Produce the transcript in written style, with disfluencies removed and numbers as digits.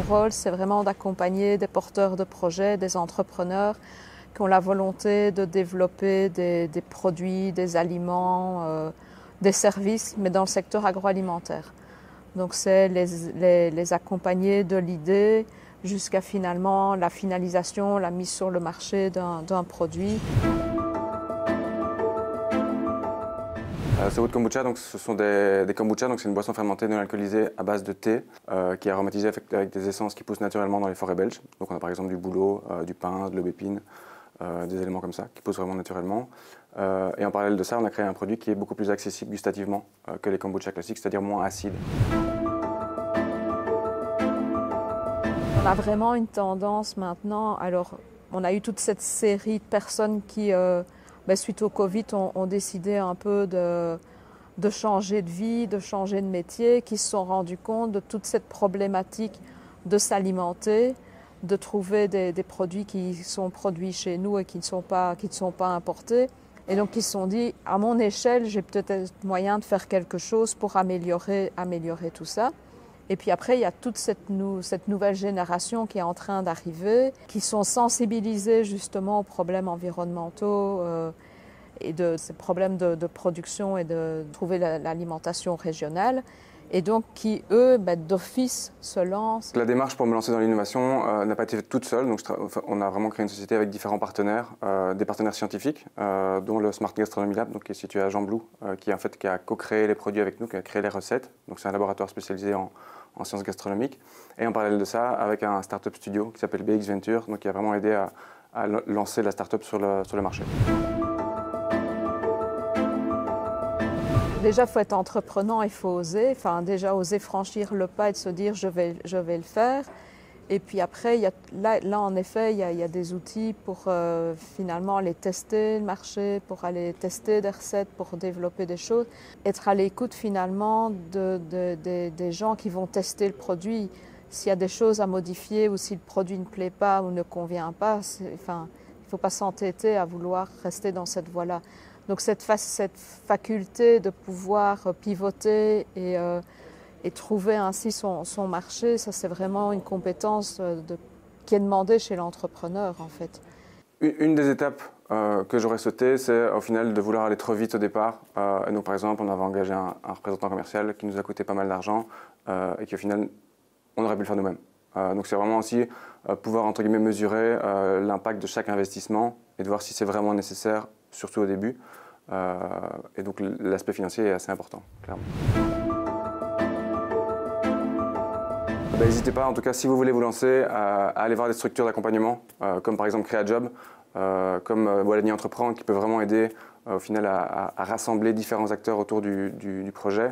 rôle, c'est vraiment d'accompagner des porteurs de projets, des entrepreneurs qui ont la volonté de développer des produits, des aliments, des services, mais dans le secteur agroalimentaire. Donc c'est les accompagner de l'idée jusqu'à finalement la finalisation, la mise sur le marché d'un produit. Ce Wood Kombucha, donc, ce sont des kombucha, donc c'est une boisson fermentée non alcoolisée à base de thé qui est aromatisée avec des essences qui poussent naturellement dans les forêts belges. Donc on a par exemple du bouleau, du pin, de l'aubépine, des éléments comme ça qui poussent vraiment naturellement. Et en parallèle de ça, on a créé un produit qui est beaucoup plus accessible gustativement que les kombucha classiques, c'est-à-dire moins acide. On a vraiment une tendance maintenant, alors on a eu toute cette série de personnes qui, suite au Covid, ont décidé un peu de changer de vie, de changer de métier, qui se sont rendus compte de toute cette problématique de s'alimenter, de trouver des produits qui sont produits chez nous et qui ne sont pas importés. Et donc ils se sont dit, à mon échelle, j'ai peut-être moyen de faire quelque chose pour améliorer tout ça. Et puis après, il y a toute cette nouvelle génération qui est en train d'arriver, qui sont sensibilisés justement aux problèmes environnementaux et de ces problèmes de production et de trouver l'alimentation régionale. Et donc qui, eux, d'office se lancent. La démarche pour me lancer dans l'innovation n'a pas été faite toute seule. Donc on a vraiment créé une société avec différents partenaires, des partenaires scientifiques, dont le Smart Gastronomy Lab, donc, qui est situé à Gembloux, qui a co-créé les produits avec nous, qui a créé les recettes. Donc c'est un laboratoire spécialisé en sciences gastronomiques. Et en parallèle de ça, avec un startup studio qui s'appelle BX Venture, donc qui a vraiment aidé à lancer la startup sur le marché. Déjà, il faut être entreprenant, il faut oser. Enfin, déjà, oser franchir le pas et de se dire je vais le faire. Et puis après, là, en effet, il y a des outils pour finalement aller tester le marché, pour aller tester des recettes, pour développer des choses. Être à l'écoute finalement des gens qui vont tester le produit. S'il y a des choses à modifier ou si le produit ne plaît pas ou ne convient pas, il ne faut pas s'entêter à vouloir rester dans cette voie-là. Donc cette faculté de pouvoir pivoter et trouver ainsi son marché, ça c'est vraiment une compétence qui est demandée chez l'entrepreneur en fait. Une des étapes que j'aurais sautées, c'est au final de vouloir aller trop vite au départ. Et donc par exemple, on avait engagé un représentant commercial qui nous a coûté pas mal d'argent et qu'au final, on aurait pu le faire nous-mêmes. Donc c'est vraiment aussi pouvoir entre guillemets mesurer l'impact de chaque investissement et de voir si c'est vraiment nécessaire, surtout au début. Et donc l'aspect financier est assez important, clairement. N'hésitez pas, en tout cas, si vous voulez vous lancer, à aller voir des structures d'accompagnement, comme par exemple Créajob, comme Wallonie Entreprend, qui peut vraiment aider au final à rassembler différents acteurs autour du projet